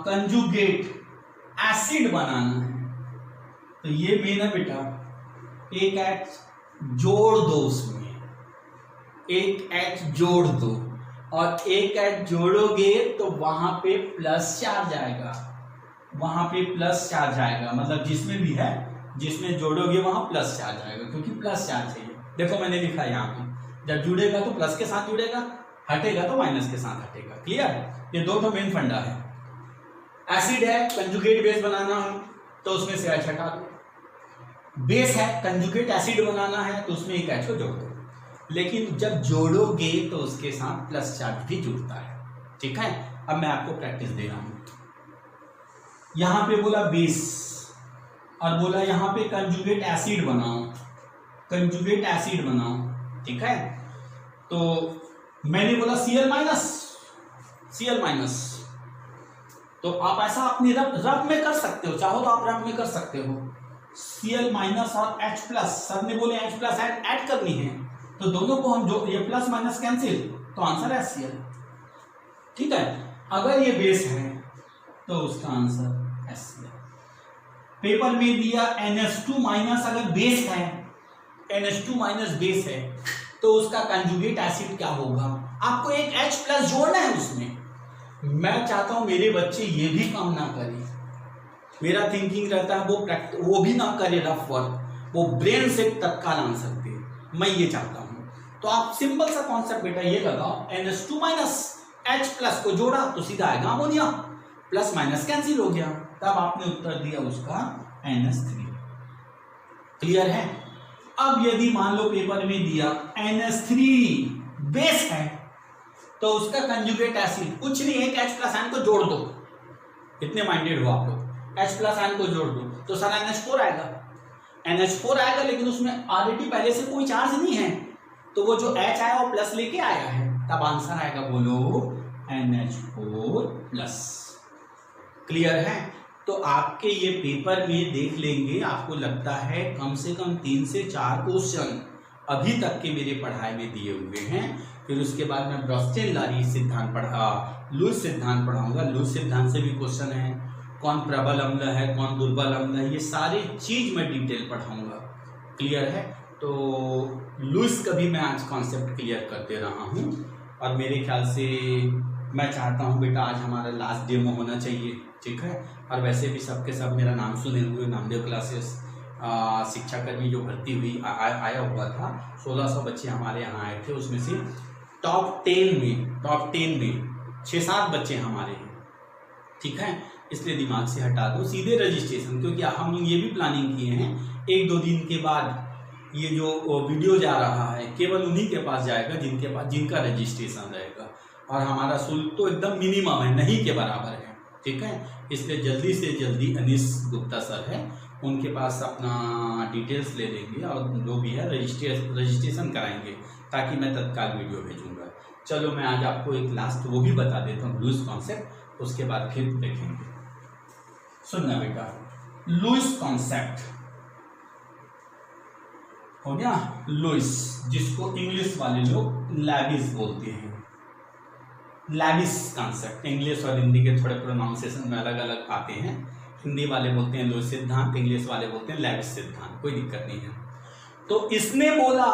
कंजुगेट एसिड बनाना है तो ये मेरा बेटा एक H जोड़ दो, उसमें एक H जोड़ दो, और एक H जोड़ोगे तो वहां पे प्लस चार्ज आएगा, वहां पे प्लस चार्ज आएगा, मतलब जिसमें भी है, जिसमें जोड़ोगे वहां प्लस चार्ज आएगा, क्योंकि प्लस चार्ज चाहिए। देखो मैंने लिखा यहाँ पे, जब जुड़ेगा तो प्लस के साथ जुड़ेगा, हटेगा तो माइनस के साथ हटेगा। क्लियर। ये दो तो मेन फंडा है। एसिड है, कंजुगेट बेस बनाना हो तो उसमें से H हटा दो, बेस है, कंजुगेट एसिड बनाना है तो उसमें एक H को जोड़ दो, लेकिन जब जोड़ोगे तो उसके साथ प्लस चार्ज भी जुड़ता है। ठीक है, अब मैं आपको प्रैक्टिस दे रहा हूं। यहां पे बोला बेस और बोला यहां पे कंजुगेट एसिड बनाओ, कंजुगेट एसिड बनाओ। ठीक है, तो मैंने बोला Cl माइनस, Cl माइनस, तो आप ऐसा अपनी रफ में कर सकते हो, चाहो तो आप रफ में कर सकते हो। Cl माइनस और H प्लस, सर ने बोले H प्लस ऐड करनी है, तो दोनों को हम जो ये प्लस माइनस कैंसिल, तो आंसर है Cl। ठीक है, अगर ये बेस है तो उसका आंसर Cl। पेपर में दिया NH2 माइनस, अगर बेस है, NH2 माइनस बेस है तो उसका कंजुगेट एसिड क्या होगा, आपको एक H प्लस जोड़ना है उसमें। मैं चाहता हूं मेरे बच्चे ये भी काम ना करें, मेरा थिंकिंग रहता है वो भी ना करे रफ वर्क, वो ब्रेन से तत्काल आंसर दे, मैं ये चाहता हूं। तो आप सिंपल सा कॉन्सेप्ट बेटा ये लगाओ, NH2 माइनस H प्लस को जोड़ा तो सीधा आएगा अमोनिया, प्लस माइनस कैंसिल हो गया, तब आपने उत्तर दिया उसका NH3। क्लियर है? अब यदि मान लो पेपर में दिया NH3 बेस है तो उसका कंजुगेट एसिड कुछ नहीं, एक H प्लस आयन को जोड़ दो, इतने माइंडेड हो आप लोग, H प्लस आयन को जोड़ दो तो सर NH4 आएगा, NH4 आएगा, लेकिन उसमें ऑलरेडी पहले से कोई चार्ज नहीं है, तो वो जो H आया वो प्लस लेके आया है, तब आंसर आएगा बोलो NH4 प्लस। क्लियर है? तो आपके ये पेपर में देख लेंगे, आपको लगता है कम से कम 3 से 4 क्वेश्चन अभी तक के मेरे पढ़ाई में दिए हुए हैं। फिर उसके बाद मैं ब्रॉस्टेन-लारी सिद्धांत लुईस सिद्धांत पढ़ाऊंगा। लुईस सिद्धांत से भी क्वेश्चन है, कौन प्रबल अम्ल है, कौन दुर्बल अम्ल है, ये सारी चीज मैं डिटेल पढ़ाऊंगा। क्लियर है? तो लुईस का भी मैं आज कॉन्सेप्ट क्लियर करते रहा हूँ, और मेरे ख्याल से मैं चाहता हूँ बेटा आज हमारा लास्ट डेमो होना चाहिए। ठीक है, और वैसे भी सबके सब मेरा नाम सुने हुए, नामदेव क्लासेस शिक्षाकर्मी जो भर्ती हुई आया हुआ था, 1600 बच्चे हमारे यहाँ आए थे, उसमें से टॉप 10 में 6-7 बच्चे हमारे हैं। ठीक है, इसलिए दिमाग से हटा दो सीधे रजिस्ट्रेशन, क्योंकि हम ये भी प्लानिंग किए हैं 1-2 दिन के बाद ये जो वीडियो जा रहा है केवल उन्हीं के पास जाएगा जिनका रजिस्ट्रेशन रहेगा, और हमारा शुल्क तो एकदम मिनिमम है, नहीं के बराबर है। ठीक है, इसलिए जल्दी से जल्दी अनीस गुप्ता सर है, उनके पास अपना डिटेल्स ले लेंगे और जो भी है रजिस्ट्रेशन कराएंगे, ताकि मैं तत्काल वीडियो भेजूंगा। चलो मैं आज आपको एक लास्ट वो भी बता देता हूँ, लुईस कॉन्सेप्ट, उसके बाद फिर देखेंगे। सुनना बेटा, लुईस कॉन्सेप्ट हो गया, लुईस, जिसको इंग्लिश वाले लोग लैविस बोलते हैं। लैविस कॉन्सेप्ट, इंग्लिश और हिंदी के थोड़े प्रोनाउंसिएशन में अलग अलग आते हैं। हिंदी वाले बोलते हैं लुईस सिद्धांत, इंग्लिश वाले बोलते हैं लैविस सिद्धांत, कोई दिक्कत नहीं है। तो इसने बोला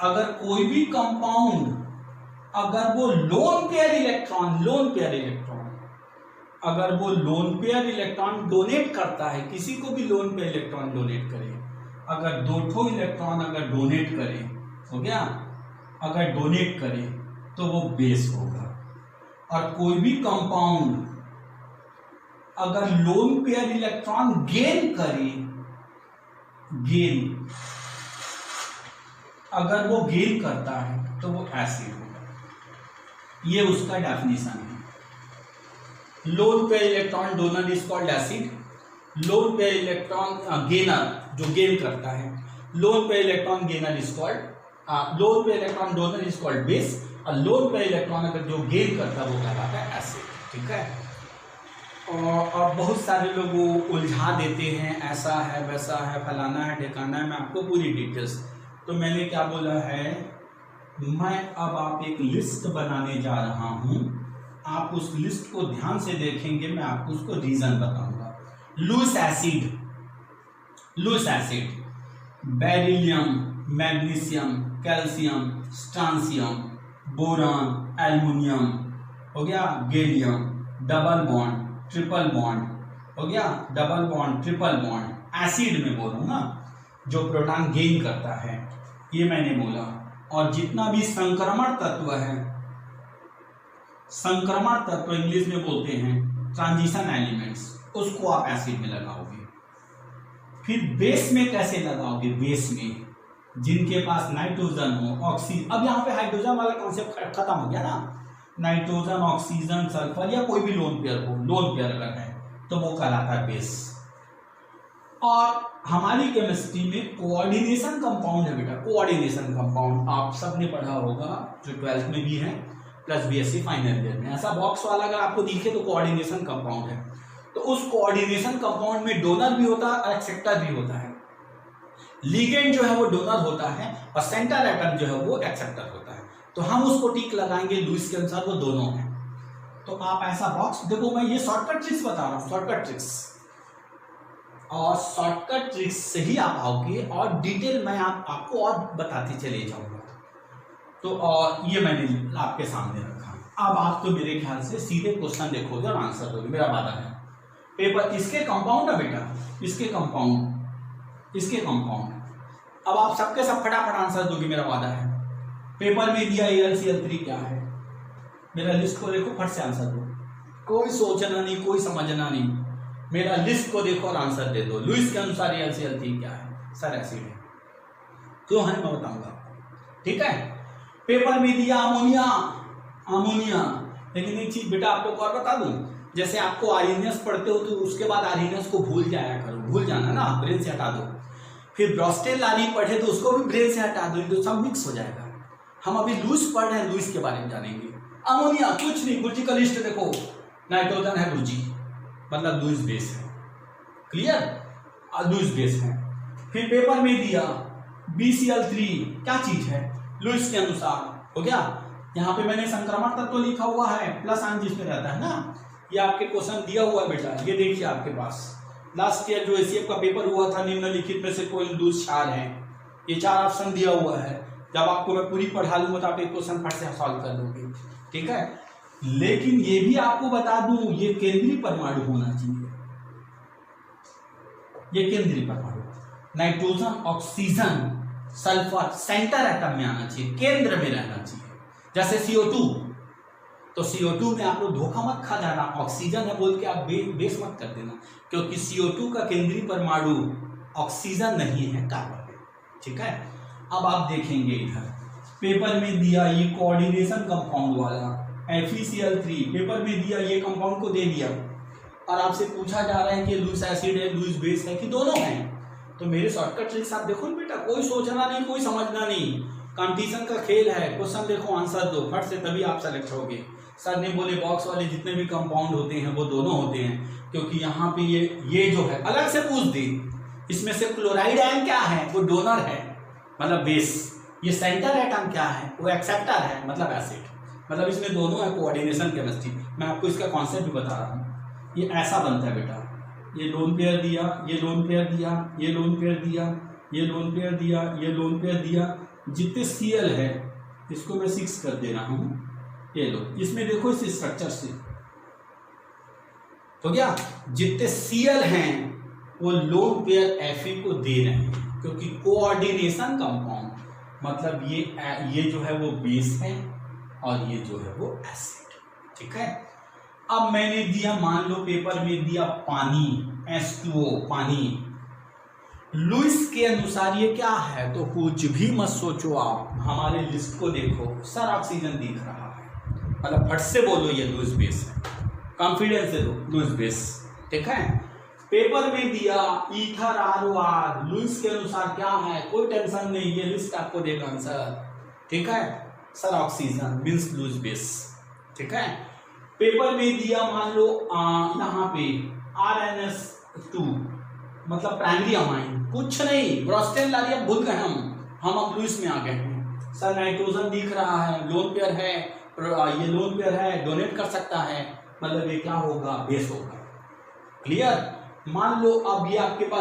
अगर कोई भी कंपाउंड, अगर वो लोन पेयर इलेक्ट्रॉन अगर वो लोन पेयर इलेक्ट्रॉन डोनेट करता है, किसी को भी लोन पेयर इलेक्ट्रॉन डोनेट करे, अगर 2 इलेक्ट्रॉन अगर डोनेट करे, हो गया, अगर डोनेट करे तो वो बेस होगा। और कोई भी कंपाउंड अगर लोन पेयर इलेक्ट्रॉन गेन करे, अगर वो गेन करता है तो वो एसिड होगा। ये उसका डेफिनेशन है। Lone pair electron donor is called acid, lone pair electron gainer जो गेन करता है, lone pair electron gainer is called, lone pair electron donor is called base, और लोन पेयर इलेक्ट्रॉन अगर जो गेन करता है वो कहलाता है एसिड। ठीक है, और बहुत सारे लोग वो उलझा देते हैं, ऐसा है वैसा है फलाना है ठिकाना है, मैं आपको पूरी डिटेल्स, तो मैंने क्या बोला है, मैं अब आप एक लिस्ट बनाने जा रहा हूं, आप उस लिस्ट को ध्यान से देखेंगे, मैं आपको उसको रीजन बताऊंगा। Lewis acid, beryllium, magnesium, calcium, strontium, boron, aluminium, हो गया, gallium, double bond, triple bond, हो गया, double bond, triple bond, acid में बोलूं ना, जो प्रोटॉन गेन करता है, ये मैंने बोला। और जितना भी संक्रमण तत्व है, संक्रमण तत्व इंग्लिश में बोलते हैं ट्रांजिशन एलिमेंट्स, उसको आप एसिड में लगाओगे। फिर बेस में कैसे लगाओगे, बेस में जिनके पास नाइट्रोजन हो, ऑक्सीजन, अब यहाँ पे हाइड्रोजन वाला कॉन्सेप्ट खत्म हो गया ना, नाइट्रोजन, ऑक्सीजन, सल्फर या कोई भी लोन पेयर हो, लोन पेयर अगर है तो वो कहलाता है बेस। और हमारी केमिस्ट्री में कोऑर्डिनेशन कंपाउंड है बेटा, कोऑर्डिनेशन कंपाउंड आप सबने पढ़ा होगा जो 12th में भी है प्लस बीएससी फाइनल ईयर में, ऐसा बॉक्स वाला अगर आपको दिखे तो कोऑर्डिनेशन कंपाउंड है। तो उस कोऑर्डिनेशन कंपाउंड में डोनर भी होता है और एक्सेप्टर भी होता है। लिगेंड जो है वो डोनर होता है और सेंटर एटम जो है वो एक्सेप्टर होता है। तो हम उसको टिक लगाएंगे लुईस के अनुसार, वो दोनों हैं। तो आप ऐसा बॉक्स देखो, मैं ये शॉर्टकट ट्रिक्स बता रहा हूँ, शॉर्टकट ट्रिक्स, और शॉर्टकट ट्रिक्स से ही आप आओगे और डिटेल मैं आपको और बताते चले जाऊंगा। तो और ये मैंने आपके सामने रखा। अब आप तो मेरे ख्याल से सीधे क्वेश्चन देखोगे और आंसर दोगे, मेरा वादा है। पेपर इसके कंपाउंड है बेटा, इसके कंपाउंड, इसके कंपाउंड। अब आप सबके सब फटाफट आंसर दोगे, मेरा वादा है। पेपर में दिया AlCl3 क्या है, मेरा लिस्ट को देखो, फट से आंसर दो, कोई सोचना नहीं, कोई समझना नहीं, मेरा लिस्ट को देखो और आंसर दे दो। लुईस के अनुसार AlCl3 क्या है, सर एसिड है। क्यों है मैं बताऊंगा आपको, ठीक है। पेपर में दिया अमोनिया, अमोनिया, लेकिन एक चीज बेटा आप लोग को और बता दूं, जैसे आपको आर्यनियस पढ़ते हो तो उसके बाद आर्यनियस को भूल जाया करो, भूल जाना ना, ब्रेन से हटा दो। फिर ब्रॉस्टेल पढ़े तो उसको भी ब्रेन से हटा दो, तो सब मिक्स हो जाएगा। हम अभी लुईस पढ़ रहे हैं, लुईस के बारे में जानेंगे। अमोनिया कुछ नहीं, गुरुजी का लिस्ट देखो, नाइट्रोजन है गुरुजी, मतलब लुईस बेस है, क्लियर, लुईस बेस है। फिर पेपर में दिया BCl3 क्या चीज है, लुईस के अनुसार, हो गया। यहाँ पे मैंने संक्रमण तत्व तो लिखा हुआ है, प्लस आयन जिसमें रहता है ना, ये आपके क्वेश्चन दिया हुआ है बेटा, ये देखिए आपके पास लास्ट ईयर जो ACF का पेपर हुआ था, निम्नलिखित में से कोई लुईस 4 है, ये 4 ऑप्शन दिया हुआ है। जब आपको मैं पूरी पढ़ा लूंगा तो आप एक क्वेश्चन फट से सॉल्व कर दोगे, ठीक है। लेकिन ये भी आपको बता दूं, ये केंद्रीय परमाणु होना चाहिए, ये केंद्रीय परमाणु, nitrogen, oxygen, sulphur centre atom में आना चाहिए, केंद्र में रहना चाहिए। जैसे CO2, तो CO2 में आप लोग धोखा मत खा जाना, ऑक्सीजन है बोल के आप बेस मत कर देना, क्योंकि CO2 का केंद्रीय परमाणु ऑक्सीजन नहीं है, कार्बन है, ठीक है। अब आप देखेंगे इधर पेपर में दिया ये कोऑर्डिनेशन कंपाउंड वाला FeCl3, पेपर में दिया ये कंपाउंड को दे दिया और आपसे पूछा जा रहा है कि लुईस एसिड है, लुईस बेस है कि दोनों हैं। तो मेरे शॉर्टकट ट्रिक्स आप देखो बेटा, कोई सोचना नहीं, कोई समझना नहीं, कंपटीशन का खेल है। क्वेश्चन देखो, आंसर दो फट से, तभी आप सेलेक्ट होगे। सर ने बोले बॉक्स वाले जितने भी कंपाउंड होते हैं वो दोनों होते हैं, क्योंकि यहाँ पे ये जो है अलग से पूछ दी, इसमें से क्लोराइड आयन क्या है, वो डोनर है मतलब बेस, ये सेंटर एटम क्या है, वो एक्सेप्टर है मतलब एसिड, मतलब इसमें दोनों है। कोऑर्डिनेशन केमिस्ट्री मैं आपको इसका कॉन्सेप्ट भी बता रहा हूँ। ये ऐसा बनता है बेटा, ये लोन पेयर दिया, ये लोन पेयर दिया, ये लोन पेयर दिया, ये लोन पेयर दिया, ये लोन पेयर दिया, जितने Cl है इसको मैं 6 कर दे रहा हूँ, ये लो, इसमें देखो इस स्ट्रक्चर से तो क्या जितने Cl हैं वो लोन पेयर Fe को दे रहे हैं, क्योंकि कोऑर्डिनेशन कंपाउंड मतलब ये जो है वो बेस है और ये जो है वो एसिड, ठीक है। अब मैंने दिया, मान लो पेपर में दिया पानी, H2O, पानी, लुईस के अनुसार ये क्या है, तो कुछ भी मत सोचो आप, हमारे लिस्ट को देखो, सर ऑक्सीजन दिख रहा है, मतलब फट से बोलो ये लुईस बेस है, कॉन्फिडेंस से दो, लुईस बेस, ठीक है। पेपर में दिया ईथर ROR, लुईस के अनुसार क्या है, कोई टेंशन नहीं, ये लिस्ट आपको देगा आंसर, ठीक है। Sir oxygen means Lewis base, ठीक है। पेपर में दिया मान लो यहाँ पे RNS2 मतलब प्राइमरी अमाइन, कुछ नहीं, ब्रॉस्टेल लारिया भूल गए हम अब लुईस में आ गए हैं। सर नाइट्रोजन दिख रहा है, लोन पेयर है, ये लोन पेयर है, डोनेट कर सकता है, मतलब ये क्या होगा, बेस होगा, क्लियर। मान लो अब ये आपके पास